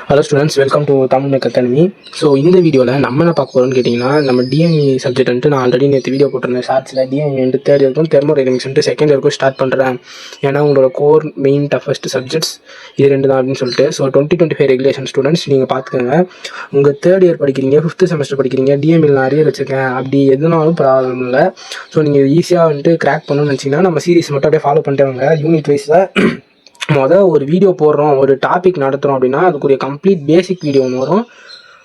Hello students, welcome to Tamil mech academy. So இந்த வீடியோவில் நம்ம என்ன பார்க்க போகிறோம்னு கேட்டிங்கன்னா, நம்ம டிஎம்இ சப்ஜெக்ட் வந்துட்டு நான் ஆல்ரெடி நேற்று வீடியோ போட்டிருந்தேன் ஷார்ட்ஸில். டிஎம்இ வந்து தேர்ட் இயருக்கும் தெர்மோடைனமிக்ஸ் வந்துட்டு செகண்ட் இயருக்கும் ஸ்டார்ட் பண்ணுறேன். ஏன்னா உங்களோட கோர் மெயின் டஃபஸ்ட் சப்ஜெக்ட்ஸ் இது ரெண்டு தான் அப்படின்னு சொல்லிட்டு. ஸோ 2025 ரெகுலேஷன் ஸ்டூடெண்ட்ஸ் நீங்கள் பார்த்துக்கோங்க. உங்கள் தேர்ட் இயர் படிக்கிறீங்க, 5th செமஸ்டர் படிக்கிறீங்க, டிஎம்இயில் நான் அரியர் வச்சுருக்கேன், அப்படி எதுனாலும் ப்ராப்ளம் இல்லை. ஸோ நீங்கள் ஈஸியாக வந்துட்டு கிராக் பண்ணணும்னு நினச்சிங்கன்னா நம்ம சீரிஸ் மட்டும் அப்படியே ஃபாலோ பண்ணிட்டு வாங்க. யூனிட் வைஸில் ஒரு வீடியோ போடுறோம், ஒரு டாபிக் நடத்துகிறோம் அப்படின்னா அதுக்குரிய கம்ப்ளீட் பேசிக் வீடியோ ஒன்று வரும்.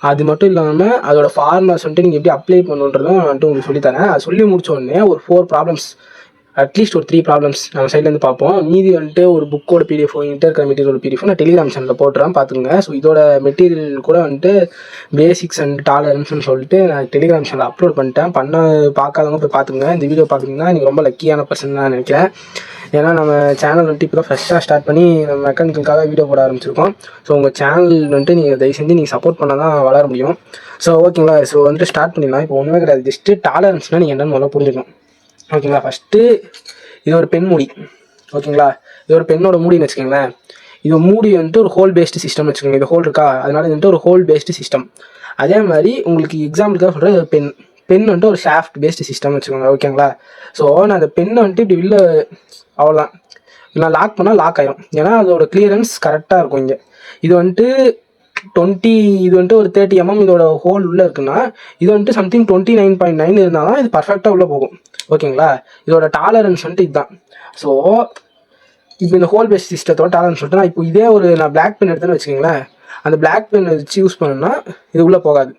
அது மட்டும் இல்லாமல் அதோட ஃபார்முலாஸ் வந்துட்டு நீங்கள் எப்படி அப்ளை பண்ணுன்றதும் வந்துட்டு உங்களுக்கு சொல்லித்தரேன். அது சொல்லி முடிச்ச உடனே ஒரு 4 ப்ராப்ளம்ஸ், அட்லீஸ்ட் ஒரு 3 ப்ராப்ளம்ஸ் நம்ம சைட்லேருந்து பார்ப்போம். மீதி வந்துட்டு ஒரு புக்கோட பிடிஎஃப், இன்டர் மெட்டீரியல் பிடிஎஃப் நான் டெலிகிராம் சேனலில் போட்டுறேன், பார்த்துக்கோங்க. ஸோ இதோட மெட்டீரியல் கூட வந்துட்டு பேசிக்ஸ் அண்ட் டாலரன்ஸ்னு சொல்லிட்டு நான் டெலிகிராம் சேனலில் அப்லோட் பண்ணிட்டேன். பார்க்காதவங்க போய் பார்த்துங்க. இந்த வீடியோ பார்க்குறீங்கன்னா நீங்கள் ரொம்ப லக்கியான பர்சன் தான் நினைக்கிறேன். ஏன்னா நம்ம சேனல் வந்துட்டு இப்போ தான் ஃப்ரெஷ்ஷாக ஸ்டார்ட் பண்ணி நம்ம மெக்கானிக்கலுக்காக வீடியோ போட ஆரம்பிச்சிருக்கோம். ஸோ உங்கள் சேனல் வந்துட்டு நீங்கள் தயவு செஞ்சு நீங்கள் சப்போர்ட் பண்ணால் தான் வளர முடியும். ஸோ ஓகேங்களா, ஸோ வந்துட்டு ஸ்டார்ட் பண்ணிடலாம். இப்போ ஒன்றுமே கிடையாது, ஜஸ்ட்டு டாலரன்ஸ்னால் நீங்கள் என்னென்னு முதல்ல புரிஞ்சுக்கணும். ஓகேங்களா, ஃபஸ்ட்டு இது ஒரு பென் மூடி. ஓகேங்களா, இது ஒரு பெண்ணோட மூடின்னு வச்சுக்கோங்களேன். இது மூடி வந்துட்டு ஒரு ஹோல் பேஸ்டு சிஸ்டம் வச்சுக்கோங்க. இது ஹோல் இருக்கா, அதனால இது வந்துட்டு ஒரு ஹோல் பேஸ்டு சிஸ்டம். அதே மாதிரி உங்களுக்கு எக்ஸாம்பிளுக்காக சொல்கிறேன், இது பென் வந்துட்டு ஒரு ஷாஃப்ட் பேஸ்டு சிஸ்டம் வச்சுக்கோங்க. ஓகேங்களா, ஸோ நான் அந்த பெண்ணை வந்துட்டு இப்படி வெளில அவ்வளோதான், நான் லாக் பண்ணால் லாக் ஆயிரும். ஏன்னா அதோட கிளியரன்ஸ் கரெக்டாக இருக்கும். இங்கே இது வந்துட்டு 20, இது வந்துட்டு ஒரு 30 mm இதோட ஹோல் உள்ளே இருக்குன்னா, இது வந்துட்டு சம்திங் 29.9 இருந்தாலும் இது பர்ஃபெக்டாக உள்ளே போகும். ஓகேங்களா, இதோட டாலரன்ஸ் வந்துட்டு இதுதான். ஸோ இப்போ இந்த ஹோல் பேஸ்ட் சிஸ்டத்தோட டாலரன்ஸ் சொல்லிட்டு நான் இப்போ இதே ஒரு நான் பிளாக் பென் எடுத்தேன்னு வச்சுக்கோங்களேன். அந்த பிளாக் பென் வச்சு யூஸ் பண்ணணும்னா இது உள்ளே போகாது.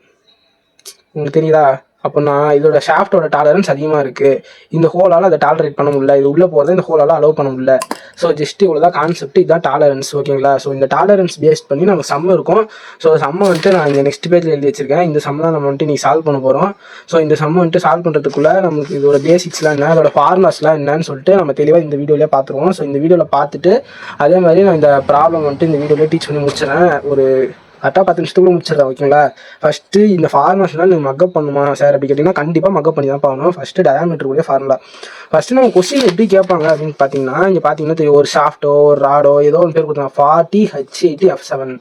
உங்களுக்கு தெரியுதா? அப்போ நான் இதோட ஷாஃப்டோட டாலரன்ஸ் அதிகமாக இருக்குது, இந்த ஹோலால் அதை டாலரேட் பண்ண முடியல, இது உள்ளே போகிறத இந்த ஹோலால் அலோவ் பண்ண முடியல. ஸோ ஜஸ்ட் இவ்வளோ தான் கான்செப்ட், இதுதான் டாலரன்ஸ். ஓகேங்களா, ஸோ இந்த டாலரன்ஸ் பேஸ்ட் பண்ணி நமக்கு சம் இருக்கும். ஸோ சம்மை வந்துட்டு நான் இந்த நெக்ஸ்ட் பேஜில் எழுதி வச்சிருக்கேன். இந்த சம் தான் நம்ம வந்துட்டு நீ சால்வ் பண்ண போகிறோம். ஸோ இந்த சம்மை வந்துட்டு சால்வ் பண்ணுறதுக்குள்ளே நமக்கு இதோட பேசிக்ஸ்லாம் என்ன, இதோட ஃபார்முலாஸ்லாம் என்னன்னு சொல்லிட்டு நம்ம தெளிவாக இந்த வீடியோவிலே பார்த்துருவோம். ஸோ இந்த வீடியோவில் பார்த்துட்டு அதே மாதிரி நான் இந்த ப்ராப்ளம் வந்துட்டு இந்த வீடியோவிலே டீச் பண்ணி முடிச்சிடறேன். ஒரு கரெக்டாக 10 நிமிஷத்துக்குள்ள முடிச்சிடறேன். ஓகேங்களா, ஃபஸ்ட்டு இந்த ஃபார்முலாஸ்லாம் நீங்கள் மக்கப் பண்ணுமா சார் அப்படி கேட்டிங்கன்னா கண்டிப்பாக மக்கப் பண்ணி தான் பார்க்கணும். ஃபஸ்ட்டு டயாமீட்டருக்குரிய ஃபார்முலா. ஃபஸ்ட்டு நம்ம கொஸ்டின் எப்படி கேட்பாங்க அப்படின்னு பார்த்தீங்கன்னா, இங்கே பார்த்தீங்கன்னா தெரியும், ஒரு ஷாஃப்ட்டோ ஒரு ராடோ ஏதோ ஒரு பேர் கொடுத்துருவாங்க, 40H8F7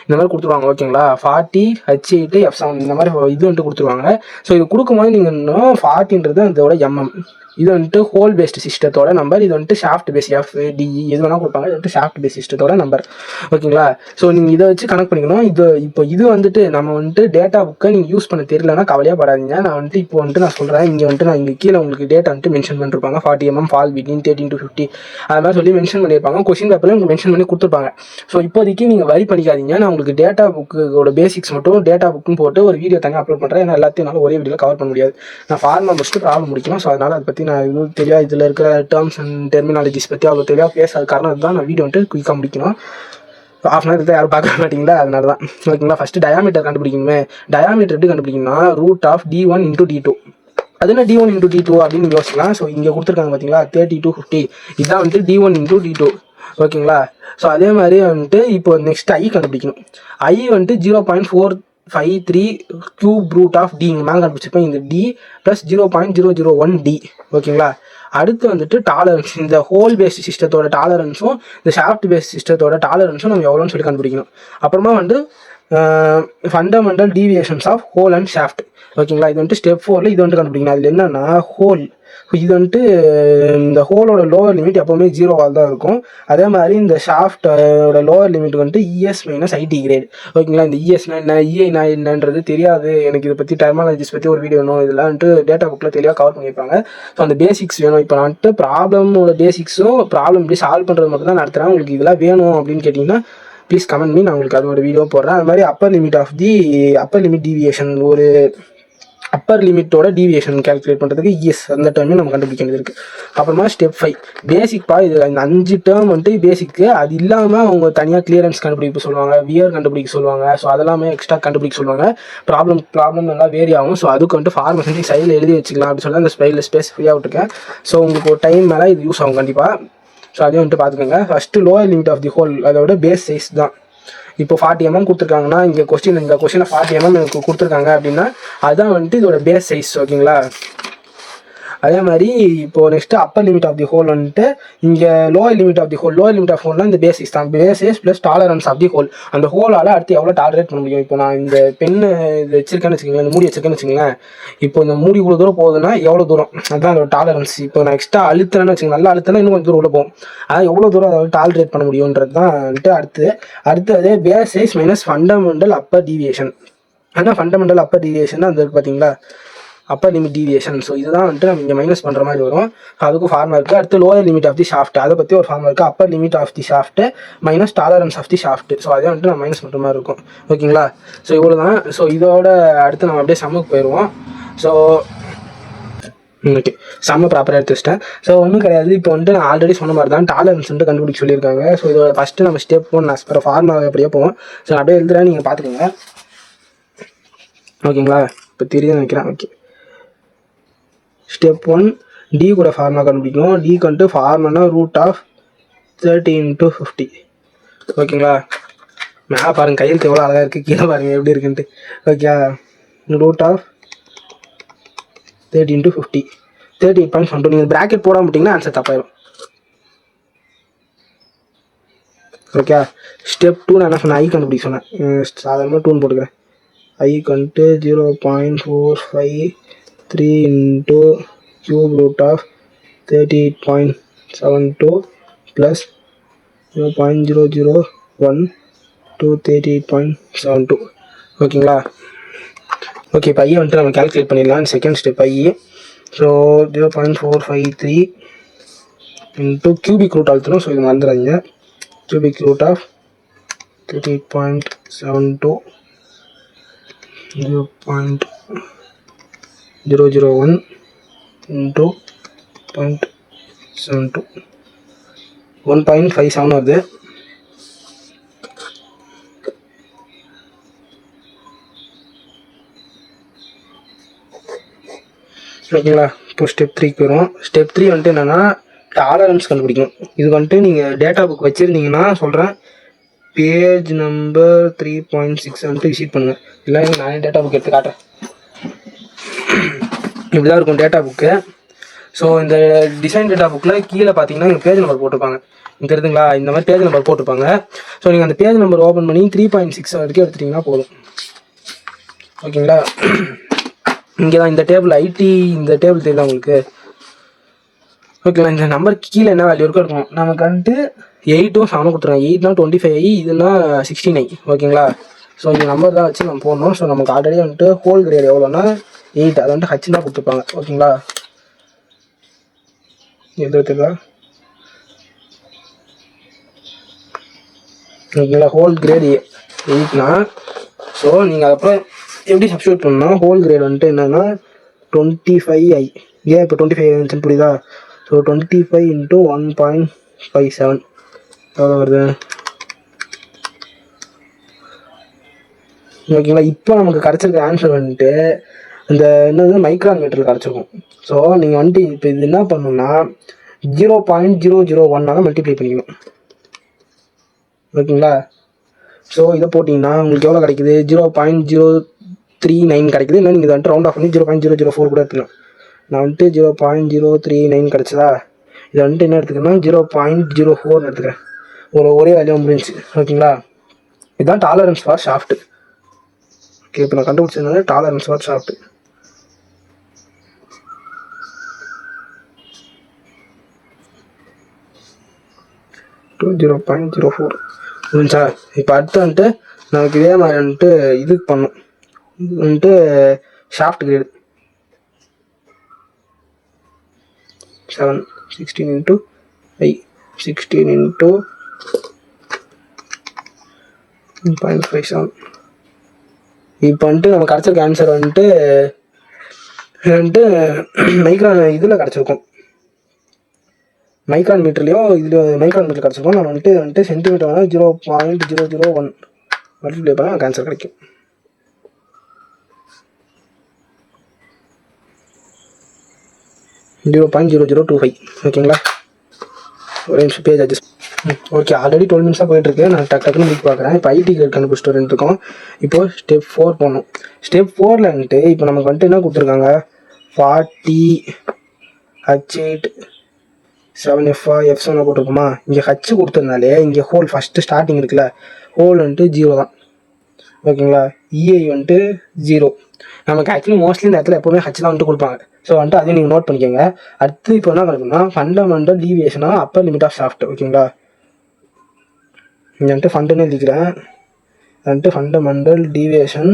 இந்த மாதிரி கொடுத்துருவாங்க. ஓகேங்களா, 40H8F7 இந்த மாதிரி இது வந்துட்டு கொடுத்துருவாங்க. ஸோ இது கொடுக்கும்போது நீங்கள் இன்னும் 40ன்றது அதோட எம்எம். இது வந்துட்டு ஹோல் பேஸ்ட் சிஸ்டத்தோட நம்பர், இது வந்துட்டு ஷாஃப்ட் பேஸ் FDE எது வேணால் கொடுப்பாங்க. இது வந்துட்டு ஷாஃப்ட் பேஸ் சிஸ்டத்தோட நம்பர். ஓகேங்களா, ஸோ நீங்கள் இதை வச்சு கனெக்ட் பண்ணிக்கணும். இது வந்துட்டு நம்ம வந்துட்டு டேட்டா புக்கை நீங்கள் யூஸ் பண்ண தெரியலன்னா கவலையாக படாதீங்க. நான் வந்துட்டு இப்போ வந்துட்டு நான் சொல்கிறேன், இங்கே வந்துட்டு நான் இங்கே கீழே உங்களுக்கு டேட்டா வந்துட்டு மென்ஷன் பண்ணிருப்பாங்க. 40 mm ஃபால் பிட்வீன் 13 to 50 அது மாதிரி சொல்லி மென்ஷன் பண்ணியிருப்பாங்க. கொஸ்டின் பேப்பரில் உங்களுக்கு மென்ஷன் பண்ணி கொடுத்துருப்பாங்க. ஸோ இப்போதைக்கு நீங்கள் வரி பண்ணிக்காதீங்க. நான் உங்களுக்கு டேட்டா புக்கோட பேசிக்ஸ் மட்டும் டேட்டா புக்குன்னு போட்டு ஒரு வீடியோ தனியாக அப்லோட் பண்ணுறேன். ஏன்னா எல்லாத்தையும் என்னால் ஒரே வீடியோவில் கவர் பண்ண முடியாது. நான் ஃபார்முலா முடிச்சுட்டு ப்ராப்ளம் முடிக்கணும். ஸோ அதனால் அதை பற்றி நான் இது தெரியாது, இதில் இருக்கிற டேர்ம்ஸ் அண்ட் டெர்மினாலஜிஸ் பற்றி அவ்வளோ தெளிவாக பேசாத காரணம் தான் நான் வீடியோ வந்துட்டு குயிக்காக முடிக்கணும். ½ hour தான் யாரும் பார்க்க மாட்டீங்களா, அதனால தான். ஓகேங்களா, ஃபஸ்ட்டு டயாமீட்டர் கண்டுபிடிக்கணுமே. டயாமீட்டர் எப்படி கண்டுபிடிக்கணும்னா √D1 × D2. அதுனா D1 × D2 அப்படின்னு யோசிக்கலாம். ஸோ இங்கே கொடுத்துருக்காங்க பார்த்தீங்களா, 30 to 50, இதுதான் வந்துட்டு D1 × D2. ஓகேங்களா, ஸோ அதே மாதிரி வந்துட்டு இப்போ நெக்ஸ்ட் I கண்டுபிடிக்கணும். I வந்துட்டு 0.453 cube root of D மேலே கண்டுபிடிச்சிருப்பேன். இந்த D + 0.001 D. ஓகேங்களா, அடுத்து வந்துட்டு டாலரன்ஸ், இந்த ஹோல் பேஸ்ட் சிஸ்டத்தோட டாலரன்ஸும் இந்த ஷாஃப்ட் பேஸ்ட் சிஸ்டத்தோட டாலரன்ஸும் நம்ம எவ்வளோன்னு சொல்லி கண்டுபிடிக்கணும். அப்புறமா வந்து fundamental deviations of hole and shaft. ஓகேங்களா, இது வந்துட்டு ஸ்டெப் 4ல் இது வந்துட்டு கண்டுபிடிக்கணும். அதில் என்னன்னா ஹோல், இது வந்துட்டு இந்த ஹோலோட லோவர் லிமிட் எப்போவுமே 0 தான் இருக்கும். அதே மாதிரி இந்த ஷாஃப்டோட லோவர் லிமிட் வந்துட்டு ES - IT கிரேட். ஓகேங்களா, இந்த ESனா என்ன, EIனா என்னன்றது தெரியாது எனக்கு. இதை பற்றி டெர்மாலஜிஸ் பற்றி ஒரு வீடியோ வேணும். இதெல்லாம் வந்துட்டு டேட்டா புக்கில் தெளிவாக கவர் பண்ணியிருப்பாங்க. ஸோ அந்த பேசிக்ஸ் வேணும். இப்போ நான் வந்துட்டு ப்ராப்ளமோட பேசிக்ஸும் ப்ராப்ளம் எப்படி சால்வ் பண்ணுறது மட்டும் தான் நடத்துகிறேன். உங்களுக்கு இதெல்லாம் வேணும் அப்படின்னு கேட்டிங்கன்னா ப்ளீஸ் கமெண்ட் பண்ணி நான் உங்களுக்கு அதோட வீடியோ போடுறேன். அது மாதிரி அப்பர் லிமிட் டீவியேஷன், ஒரு அப்பர் லிமிட்டோட டீவியேஷன் கால்குலேட் பண்ணுறதுக்கு அந்த டேர்மையும் நம்ம கண்டுபிடிக்க வேண்டியது இருக்குது. அப்புறமா ஸ்டெப் 5 பேசிக் இது இந்த 5 டேர்ம் வந்துட்டு பேசிக்கு. அது இல்லாமல் அவங்க தனியாக கிளியரன்ஸ் கண்டுபிடிக்க சொல்லுவாங்க, வியர் கண்டுபிடிக்க சொல்லுவாங்க. ஸோ அதெல்லாமே எக்ஸ்ட்ரா கண்டுபிடிக்க சொல்லுவாங்க. ப்ராப்ளம் நல்லா வேரி ஆகும். ஸோ அதுக்கு வந்துட்டு ஃபார்மேஷன் சைடில் எழுதி வச்சுக்கலாம் அப்படின்னு சொல்லி அந்த ஸ்பேஸ் ஃப்ரீயாக விட்டுருக்கேன். ஸோ உங்களுக்கு ஒரு டைம் மேலே இது யூஸ் ஆகும் கண்டிப்பாக. ஸோ அதையும் வந்துட்டு பார்த்துக்கோங்க. First lower limit of the hole, அதோட பேஸ் சைஸ் தான். இப்போ 40 mm கொடுத்துருக்காங்கன்னா இந்த கொஸ்டினில் 40 mm எனக்கு கொடுத்துருக்காங்க அப்படின்னா அதுதான் வந்துட்டு இதோட பேஸ் சைஸ். ஓகேங்களா, அதே மாதிரி இப்போ next upper limit of the hole வந்துட்டு இங்கே lower limit of the hole. Lower limit of ஹோல்னா இந்த பேசிக்ஸ் தான். Basis plus tolerance of the hole. அந்த ஹோலால் அடுத்து எவ்வளோ டாலரேட் பண்ண முடியும். இப்போ நான் இந்த பெண்ணு இது வச்சிருக்கேன்னு வச்சுக்கோங்களேன், இந்த மூடி வச்சிருக்கேன்னு வச்சுக்கோங்களேன். இப்போ இந்த மூடி இவ்வளோ தூரம் போகுதுன்னா எவ்வளோ தூரம், அதுதான் அதோட டாலரன்ஸ். இப்போ நான் எக்ஸ்ட்ரா அழுத்தணும்னு வச்சுக்கோங்க, நல்லா அழுத்தினா இன்னும் கொஞ்சம் தூரம் உள்ள போகும். அதாவது எவ்வளோ தூரம் அதாவது டாலரேட் பண்ண முடியுன்றது தான் வந்துட்டு அடுத்தது base size minus fundamental upper deviation. ஆனால் ஃபண்டமெண்டல் அப்பர் டீவியேஷன் அந்த இருக்குது பார்த்தீங்களா, அப்பர் லிமிட் டீவியேஷன். ஸோ இதுதான் வந்துட்டு நம்ம இங்கே மைனஸ் பண்ணுற மாதிரி வரும். அதுக்கும் ஃபார்முலா இருக்குது. அடுத்து lower limit of the shaft, அதை பற்றி ஒரு ஃபார்முலா இருக்குது. Upper limit of the shaft minus tolerance of the shaft. So அதே வந்துட்டு நம்ம மைனஸ் பண்ணுற மாதிரி இருக்கும். ஓகேங்களா. ஸோ இவ்வளோ தான். ஸோ இதோட அடுத்து நம்ம அப்படியே சம்முக்கு போயிடுவோம். ஸோ ஓகே, செம்ம ப்ராப்பராக எடுத்து வச்சிட்டேன். ஸோ ஒன்றும் கிடையாது. இப்போ வந்துட்டு நான் ஆல்ரெடி சொன்ன மாதிரி தான் டாலரன்ஸ் வந்துட்டு கண்டுபிடிக்க சொல்லியிருக்காங்க. ஸோ இதோட ஃபஸ்ட்டு நம்ம ஸ்டெப் 1 நான் அப்புறம் ஃபார்முலா அப்படியே போவோம். ஸோ நான் அப்படியே எழுதுறேன், நீங்கள் பார்த்துக்கோங்க. ஓகேங்களா. இப்போ தெரியுதுன்னு நினைக்கிறேன். ஓகே, ஸ்டெப் 1 டி கூட ஃபார்முலா கண்டுபிடிக்கணும். டிக்கு வந்துட்டு ஃபார்முலா ரூட் ஆஃப் 30 × 50. ஓகேங்களா. மேலே பாருங்கள் கையெழுத்து எவ்வளோ அழகாக இருக்குது, கீழே பாருங்கள் எப்படி இருக்குன்ட்டு. Okay, root of 30 × 50 38.12. நீங்கள் ப்ராக்கெட் போடாமல் விட்டிங்கன்னா ஆன்சர் தப்பாயிடும். ஓகே, ஸ்டெப் 2 நான் என்ன சொன்னேன், ஐ கண்டுபிடிக்க சொன்னேன். சாதாரணமாக 2 போட்டுக்கிறேன். ஐக்கு வந்துட்டு 0.453 × cube root of 38.72 plus 0.001 to 38.72. ஓகேங்களா. ஓகே, இப்போ ஐயை வந்துட்டு நம்ம கால்குலேட் பண்ணிடலாம். Second step I. So 0.453 × cubic root அழுத்தணும். ஸோ இது மறந்துடாதீங்க. cubic root of 38.72 0.001 × 0.72 1.57 வருது. ஓகேங்களா. இப்போ ஸ்டெப் 3க்கு போயிடும். ஸ்டெப் 3 வந்துட்டு என்னென்னா டாலரன்ஸ் கண்டுபிடிக்கணும். இது வந்துட்டு நீங்கள் டேட்டா புக் வச்சுருந்தீங்கன்னா சொல்கிறேன், பேஜ் நம்பர் 3.6 வந்துட்டு விசிட் பண்ணுங்கள். இல்லை நானே டேட்டா புக் எடுத்து காட்டுறேன். இப்படி தான் இருக்கும் டேட்டா புக்கு. ஸோ இந்த டிசைன் டேட்டா புக்கில் கீழே பார்த்தீங்கன்னா இங்கே பேஜ் நம்பர் போட்டிருப்பாங்க. இங்கே இருக்குங்களா, இந்த மாதிரி பேஜ் நம்பர் போட்டிருப்பாங்க. ஸோ நீங்கள் அந்த பேஜ் நம்பர் ஓப்பன் பண்ணி 3.6 வரைக்கும் எடுத்துட்டிங்கன்னா போதும். ஓகேங்களா. இங்கே தான் இந்த டேபிள் ஐடி, இந்த டேபிள் தெரியுதா உங்களுக்கு. ஓகேங்களா. இந்த நம்பருக்கு கீழே என்ன வேல்யூ இருக்கோ இருக்கும். நமக்கு வந்துட்டு 8ம் 7 கொடுத்துருவாங்க. 8னா 25i, இதுனா 16i. ஓகேங்களா. ஸோ இந்த நம்பர் தான் வச்சு நம்ம போடணும். ஸோ நமக்கு ஆல்ரெடி வந்துட்டு ஹோல் கிரேட் எவ்வளோன்னா 8, அதை வந்துட்டு ஹச் தான் கொடுத்துருப்பாங்க. ஓகேங்களா. எதுங்களா. ஓகேங்களா. ஹோல் கிரேட் 8னா ஸோ நீங்கள் அப்புறம் எப்படி சப்ஸ்டியூட் பண்ணால் ஹோல் கிரேட் வந்துட்டு என்னென்னா 25i. ஏன் இப்போ 25 இருந்துச்சுன்னு புரியுதா. ஸோ 25 × 1.57 எவ்வளோ வருது. ஓகேங்களா. இப்போ நமக்கு கிடச்சிருக்க ஆன்சர் வந்துட்டு இந்த என்னது மைக்ரான் மீட்டரில் கிடச்சிருக்கும். ஸோ நீங்கள் வந்துட்டு இப்போ இது என்ன பண்ணணும்னா 0.001 மல்டிப்ளை பண்ணிக்கணும். ஓகேங்களா. ஸோ இதை போட்டிங்கன்னா உங்களுக்கு எவ்வளோ கிடைக்குது, 0.039 கிடைக்குது. இல்லை நீங்கள் இதை வந்துட்டு ரவுண்ட் ஆஃப் பண்ணி 0.004 கூட எடுத்துக்கலாம். நான் வந்துட்டு 0.039 கிடச்சதா. இதை வந்துட்டு என்ன எடுத்துக்கிறேன்னா 0.04 எடுத்துக்கிறேன். ஒரே வேல்யூ முடிஞ்சிச்சு. ஓகேங்களா. இதுதான் டாலரன்ஸ் ஃபார் ஷாஃப்ட். ஓகே, இப்போ நான் கண்டுபிடிச்சதுனால டாலரன்ஸ் ஃபார் ஷாஃப்ட். to 0.04 முடிஞ்சா. இப்போ அடுத்து வந்துட்டு நமக்கு இதே மாதிரி வந்துட்டு இதுக்கு பண்ணும். இது வந்துட்டு ஷாஃப்ட் கிரேடு 7 16 × I 16 × 1.57. இப்போ வந்துட்டு நம்ம கிடச்சிருக்க ஆன்சர் வந்துட்டு மைக்ரான் இதில் கிடச்சிருக்கும். மைக்ரான் மீட்டர்லையும் இதில் மைக்ரான் மீட்டர் கிடச்சிருக்கோம். நம்ம வந்துட்டு சென்டிமீட்டர் வேணால் 0.001 மல்டிப்ளை பண்ணால் நமக்கு ஆன்சர் கிடைக்கும். .0025. ஓகேங்களா. ஒரு நிமிஷம் பேஜ் அட்ஜஸ்ட். ஓகே, ஆல்ரெடி 12 நிமிஷம் போயிட்டுருக்கு. நான் டக்குன்னு முடிக்க பார்க்குறேன். இப்போ ஐடி கிரேட் கண்டுபிடிச்சிட்டு இருக்கோம். இப்போது ஸ்டெப் 4 போகணும். ஸ்டெப் 4ல் வந்துட்டு இப்போ நமக்கு வந்துட்டு என்ன கொடுத்துருக்காங்க, 40 H8 7F F7 போட்டிருக்குமா, இங்கே ஹச் கொடுத்ததுனாலே இங்கே ஹோல் ஃபஸ்ட்டு ஸ்டார்டிங் இருக்குல்ல, ஹோல் வந்துட்டு 0 தான். ஓகேங்களா, இஐ வந்துட்டு 0. நமக்கு ஆக்சுவலி மோஸ்ட்லி இந்த இடத்துல எப்போவுமே ஹச் தான் வந்துட்டு கொடுப்பாங்க. ஸோ வந்துட்டு அதையும் நீங்கள் நோட் பண்ணிக்கோங்க. அடுத்து இப்போ என்ன கிடைக்கும்னா ஃபண்டமெண்டல் டீவியேஷனாக அப்பர் லிமிட் ஆஃப் ஷாஃப்ட். ஓகேங்களா, இங்கே வந்துட்டு ஃபண்டுன்னு எழுதிக்கிறேன். வந்துட்டு fundamental deviation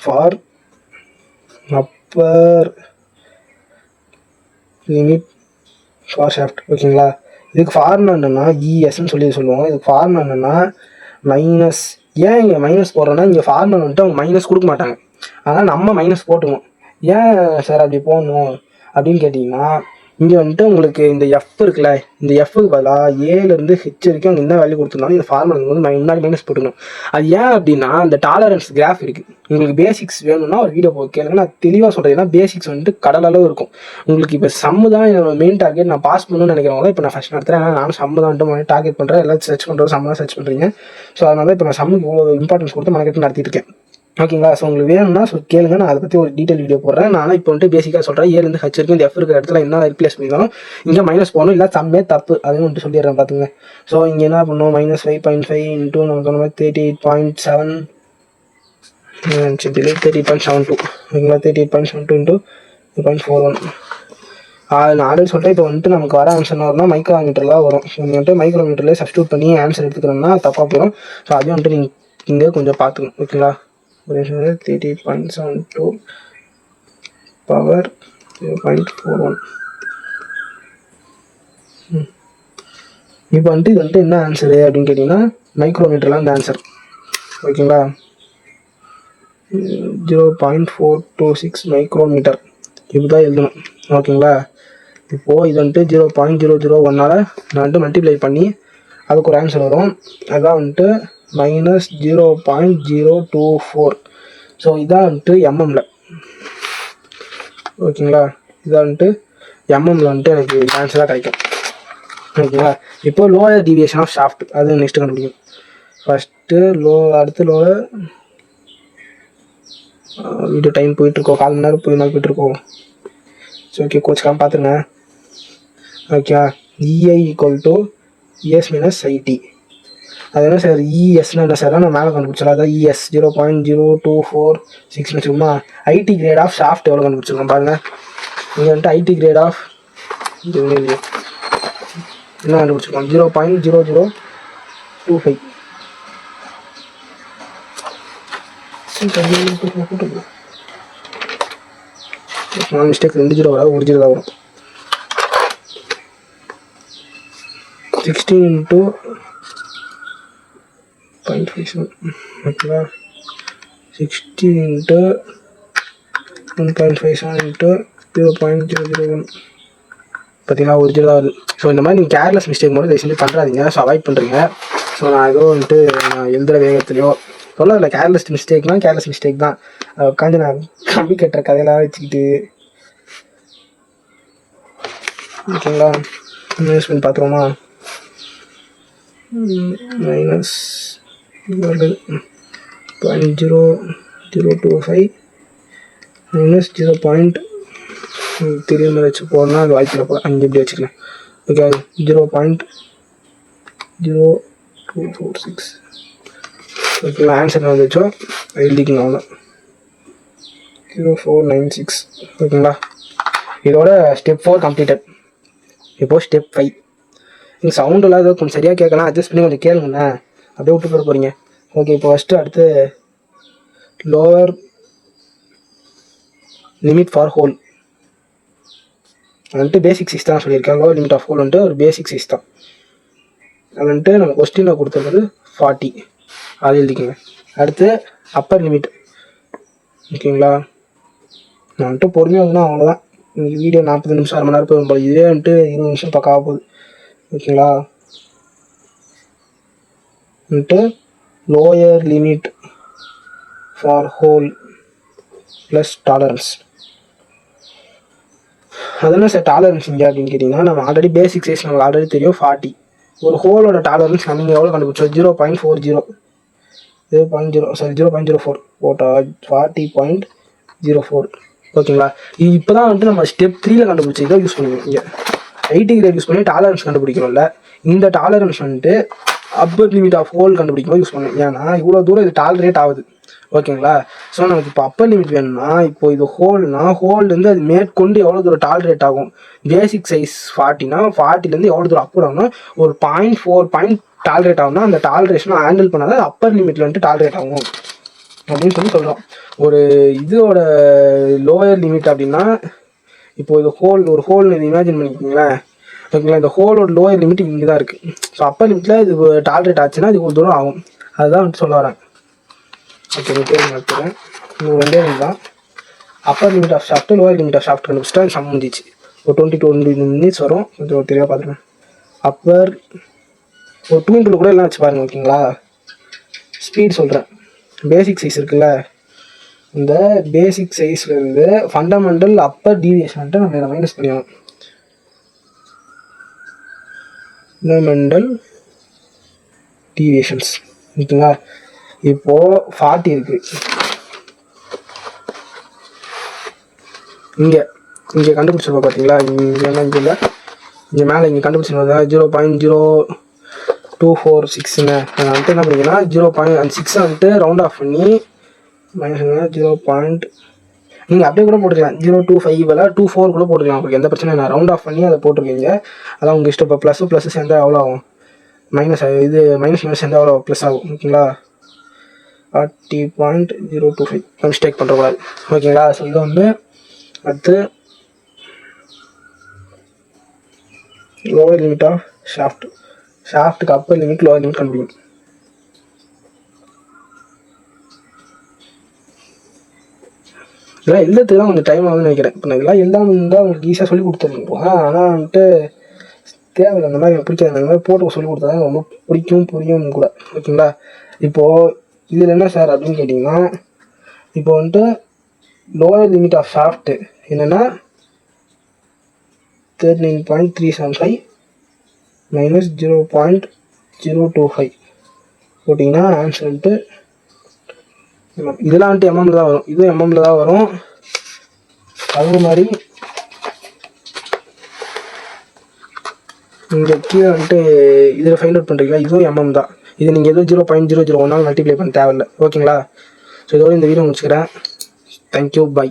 for upper limit for shaft. ஓகேங்களா, இதுக்கு ஃபார்முலா என்னென்னா இஎஸ்ன்னு சொல்லுவோம். இதுக்கு ஃபார்முலா என்னென்னா மைனஸ். ஏன் இங்கே மைனஸ் போடுறோன்னா இங்கே ஃபார்முலா வந்துட்டு அவங்க மைனஸ் கொடுக்க மாட்டாங்க, அதனால் நம்ம மைனஸ் போட்டுக்கணும். ஏன் சார் அப்படி போடணும் அப்படின்னு கேட்டிங்கன்னா, இங்கே வந்துட்டு உங்களுக்கு இந்த எஃப் இருக்குல்ல, இந்த எஃப்க்கு பதிலாக ஏலேருந்து ஹெச் வரைக்கும் அங்கே என்ன வேல்யூ கொடுத்துருந்தாலும் இந்த ஃபார்முலா வந்து முன்னாடி மைனஸ் போட்டுக்கணும். அது ஏன் அப்படின்னா அந்த டாலரன்ஸ் கிராஃப் இருக்குது. உங்களுக்கு பேசிக்ஸ் வேணும்னா ஒரு வீடியோ கேளுங்க, நான் தெளிவாக சொல்கிறேன். ஏன்னா பேசிக்ஸ் வந்துட்டு கடலளவு இருக்கும். உங்களுக்கு இப்போ சம்மு தான் என்னோட மெயின் டார்கெட், நான் பாஸ் பண்ணணும்னு நினைக்கிறவங்க இப்போ நான் ஃபஸ்ட் நடத்துகிறேன். ஏன்னா நானும் சம்மு தான் வந்துட்டு டார்கெட் பண்ணுறேன். எல்லாம் சர்ச் பண்ணுறது சம்மு தான் சர்ச் பண்ணுறீங்க. ஸோ அதனால இப்போ நான் சம்முக்கு இவ்வளோ இம்பார்ட்டன்ஸ் கொடுத்து மார்க்கெட் நடத்திட்டு இருக்கேன். ஓகேங்களா, ஸோ உங்களுக்கு வேணும்னா கேளுங்க, நான் அதை பற்றி ஒரு டீட்டெயில் வீடியோ போடுறேன். நான் இப்போ வந்துட்டு பேசிக்காக சொல்கிறேன். ஏலேருந்து ஹச் வரைக்கும் இந்த எஃப் இருக்கிற இடத்துல என்ன ரிப்ளேஸ் பண்ணிக்கணும், இங்கே மைனஸ் போகணும், இல்லை சம்மே தப்பு, அதுவும் வந்துட்டு சொல்லிடுறேன் பார்த்துங்க. ஸோ இங்கே என்ன பண்ணணும், -5.5 இன்ட்டு நம்ம சொன்ன மாதிரி 38.7 38.72. ஓகேங்களா, 38.72 இன்ட்டு 2.41. நான் ஆல்ரெடி சொல்லிட்டேன். இப்போ வந்துட்டு நமக்கு வர ஆன்சர் வரும்னா மைக்ரோமீட்டரில் தான் வரும். ஸோ நீங்கள் வந்துட்டு மைக்ரோமீட்டர்லேயே சப்ஸ்டியூட் பண்ணி ஆன்சர் எடுத்துக்கிறோம்னா தப்பாக போயிடும். ஸோ அதையும் வந்துட்டு நீங்கள் இங்கே கொஞ்சம் பார்த்துக்கணும். ஓகேங்களா, 38.72 பவர் 0.41. இப்போ வந்துட்டு இது வந்துட்டு என்ன ஆன்சரு அப்படின்னு கேட்டிங்கன்னா மைக்ரோமீட்டர்லாம் இந்த ஆன்சர். ஓகேங்களா, 0.426 மைக்ரோமீட்டர் இப்படி தான் எழுதணும். ஓகேங்களா, இப்போது இது வந்துட்டு 0.001 நான் வந்துட்டு மல்டிப்ளை பண்ணி அதுக்கு ஒரு ஆன்சர் வரும். அதுதான் வந்துட்டு -0.024. ஸோ இதான் வந்துட்டு எம்எம்மில். ஓகேங்களா, இதான் வந்துட்டு எம்எம்மில் வந்துட்டு எனக்கு ஆன்சராக கிடைக்கும். ஓகேங்களா, இப்போ லோயர் டீவியேஷன் ஆஃப் ஷாஃப்ட் அது நெக்ஸ்ட்டு கண்டுபிடிக்கும். ஃபஸ்ட்டு அடுத்து லோயர் வீடியோ டைம் போயிட்டுருக்கோம், 4 மணி நேரம் போயிட்டுருக்கோம். ஸோ ஓகே, கோச்சுக்காமல் பார்த்துருங்க. Okay, EI equal to ES minus IT. அது என்ன சார் இஎஸ்னா என்ன சார், நான் மேலே கண்டுபிடிச்சலாம். அதான் இஎஸ் 0.0246 வச்சுக்கோமா. ஐடி கிரேட் ஆஃப் ஷாஃப்ட் எவ்வளோ கண்டுபிடிச்சிருக்கோம் பாருங்கள். இங்கே வந்துட்டு ஐடி கிரேட் ஆஃப் என்ன கண்டுபிடிச்சிருக்கோம், 0.0025. ஸ்மால் மிஸ்டேக் 2 0 வராது, 1 0 தான் வரும். 16 into 0.57. ஓகேவா, 60 into 1.57 into 0.001. பார்த்தீங்கன்னா 1 0 தான் வருது. ஸோ இந்த மாதிரி நீங்கள் கேர்லெஸ் மிஸ்டேக் மட்டும் தயவு செஞ்சு பண்ணுறாதீங்க. ஸோ அவாய்ட் பண்ணுறீங்க. ஸோ நான் ஏதோ வந்துட்டு நான் எழுதுகிற வேகத்துலையோ சொல்லல, கேர்லெஸ் மிஸ்டேக்னால் கேர்லெஸ் மிஸ்டேக் தான். அதை உட்காந்து நான் கம்பி கட்டுற கதையெல்லாம் வச்சுக்கிட்டு. ஓகேங்களா, யூஸ் பண்ணி பார்த்துருவோமா. -0.0025 -0.3 வச்சு போனால் அது வாய்ப்பில் போல 5 இப்படி வச்சுக்கலாம். ஓகே, 0.0246. ஓகேங்களா, ஆன்சர் வந்துச்சோ எழுதிக்கணும், அவ்வளோ 0496. ஓகேங்களா, இதோட ஸ்டெப் 4 கம்ப்ளீட்டட். இப்போது ஸ்டெப் 5. நீங்கள் சவுண்டெல்லாம் ஏதோ கொஞ்சம் சரியாக கேட்கலாம், அட்ஜஸ்ட் பண்ணி கொஞ்சம் கேளுங்கண்ணே, அப்படியே விட்டு போட போகிறீங்க. ஓகே, இப்போ ஃபஸ்ட்டு அடுத்து லோவர் லிமிட் ஃபார் ஹோல் வந்துட்டு பேசிக் 6 தான் சொல்லியிருக்கேன். லோவர் லிமிட் ஆஃப் ஹோல் வந்துட்டு ஒரு பேசிக் 6 தான். அது வந்துட்டு நம்ம கொஸ்டினில் கொடுத்துருக்கிறது 40, அது எழுதிக்கோங்க. அடுத்து அப்பர் லிமிட். ஓகேங்களா, நான் வந்துட்டு பொறுமையாக வந்துன்னா அவ்வளோதான். இன்றைக்கி வீடியோ 40 நிமிஷம் 1/2 மணி நேரம் போகும். இதே வந்துட்டு 20 நிமிஷம் பக்கம் ஆக போகுது. ஓகேங்களா, வந்துட்டு lower limit for whole plus tolerance. அது என்ன சார் டாலரன்ஸ் இங்கே அப்படின்னு கேட்டிங்கன்னா, நம்ம ஆல்ரெடி பேசிக் சைஸ் நமக்கு ஆல்ரெடி தெரியும் 40. ஒரு ஹோலோட டாலரன்ஸ் நம்ம எவ்வளோ கண்டுபிடிச்சோம், 0.40 0.04 போட்டால் 40.04. ஓகேங்களா. இது இப்போ தான் வந்துட்டு நம்ம ஸ்டெப் 3ல் கண்டுபிடிச்சி இதை யூஸ் பண்ணுவோம். இங்கே 80 கிரேட் யூஸ் பண்ணி டாலரன்ஸ் கண்டுபிடிக்கணும்ல. இந்த டாலரன்ஸ் வந்துட்டு அப்பர் லிமிட் ஆஃப் ஹோல் கண்டுபிடிக்கும்போது யூஸ் பண்ணுவோம். ஏன்னா இவ்வளோ தூரம் இது டாலரேட் ஆகுது. ஓகேங்களா. ஸோ நமக்கு இப்போ அப்பர் லிமிட் வேணும்னா இப்போ இது ஹோல்னா ஹோல்லேருந்து அது மேற்கொண்டு எவ்வளோ தூரம் டாலரேட் ஆகும். பேசிக் சைஸ் 40னா 40லேருந்து எவ்வளோ தூரம் அப் ஆகும்னா ஒரு 0.4 பாயிண்ட் டாலரேட் ஆகும்னா அந்த டாலரேஷனை ஹேண்டில் பண்ணாத அப்பர் லிமிட்டில் வந்துட்டு டாலரேட் ஆகும் அப்படின்னு சொல்கிறோம். ஒரு இதோட லோயர் லிமிட் அப்படின்னா இப்போ இது ஒரு ஹோல்னு இது இமேஜின் பண்ணிக்கிங்களேன். ஓகேங்களா. இந்த ஹோலோட லோயர் லிமிட் இங்கே தான் இருக்குது. ஸோ அப்பர் லிமிட்டில் இது டாலரேட் ஆச்சுன்னா இது ஒரு தூரம் ஆகும். அதுதான் வந்துட்டு சொல்ல வரேன். ஓகே பேர் நடத்துகிறேன். இது 2 தான் upper limit of shaft lower limit of shaft கண்டுபிடிச்சிட்டா சம் முடிஞ்சிச்சு. ஒரு 22 மினிட்ஸ் வரும். கொஞ்சம் தெளிவாக பார்த்துருவேன். அப்பர் ஒரு 2 கூட எல்லாம் வச்சு பாருங்கள். ஓகேங்களா. ஸ்பீட் சொல்கிறேன். பேசிக் சைஸ் இருக்குல்ல, இந்த பேசிக் சைஸ்லேருந்து ஃபண்டமெண்டல் அப்பர் டீவியேஷன்ட்டு நம்ம இதை மைனஸ் பண்ணிடணும். ஃபண்டமெண்டல் டீவியேஷன்ஸ் ஓகேங்களா. இப்போது 40 இருக்குது. இங்கே கண்டுபிடிச்சிருப்போம் பார்த்தீங்களா. இங்கே இல்லை, இங்கே மேலே இங்கே கண்டுபிடிச்சிருந்தா 0.0246ங்க. அதை வந்துட்டு என்ன பண்ணிங்கன்னா 0.6 வந்துட்டு ரவுண்ட் ஆஃப் பண்ணி மைனஸ் 0. நீங்கள் அப்படியே கூட போட்டுக்கலாம். 0.25 24 கூட போட்டுக்கலாம். உங்களுக்கு எந்த பிரச்சனையும் இல்லை. ரவுண்ட் ஆஃப் பண்ணி அதை போட்டிருக்கீங்க. அதான் உங்கள் இஷ்டம். இப்போ ப்ளஸ் சேர்ந்தால் எவ்வளோ ஆகும், மைனஸ் இது மைனஸ் சேர்ந்தால் எவ்வளோ ப்ளஸ் ஆகும். ஓகேங்களா. 40.025 மிஸ்டேக் பண்ணுறக்கூடாது. ஓகேங்களா. ஸோ இது வந்து அடுத்து லோவர் லிமிட் ஆஃப் ஷாஃப்ட்டுக்கு அப்பர் லிமிட் லோவர் லிமிட் கண்டுபிடிக்கும். இதெல்லாம் எழுதுறதுக்கு தான் கொஞ்சம் டைம் ஆகுதுன்னு நினைக்கிறேன். இப்போ நான் இதெல்லாம் எழுதாமல் இருந்தால் உங்களுக்கு ஈஸியாக சொல்லி கொடுத்துருப்போம். ஆனால் வந்துட்டு தேவையில்லை. அந்த மாதிரி எனக்கு பிடிக்காது. அந்த மாதிரி போட்டு சொல்லி கொடுத்தா தான் ரொம்ப புரியும் கூட. ஓகேங்களா. இப்போது இதில் என்ன சார் அப்படின்னு கேட்டிங்கன்னா, இப்போ வந்துட்டு லோயர் லிமிட் ஆஃப் ஷாஃப்ட்டு என்னென்னா 39.375 மைனஸ் 0.025 போட்டிங்கன்னா ஆன்சர் வந்துட்டு இதெல்லாம் வந்துட்டு எம்எம்ல தான் வரும். இதுவும் எம்எம்ல தான் வரும். அதே மாதிரி இங்கே கீழே வந்துட்டு இதில் ஃபைண்ட் அவுட் பண்ணுறீங்களா, இதுவும் எம்எம் தான். இது நீங்கள் எதுவும் 0.001 மல்டிப்ளை பண்ண தேவையில்லை. ஓகேங்களா. ஸோ இதோட இந்த வீடியோ முடிச்சுக்கிறேன். Thank you, by.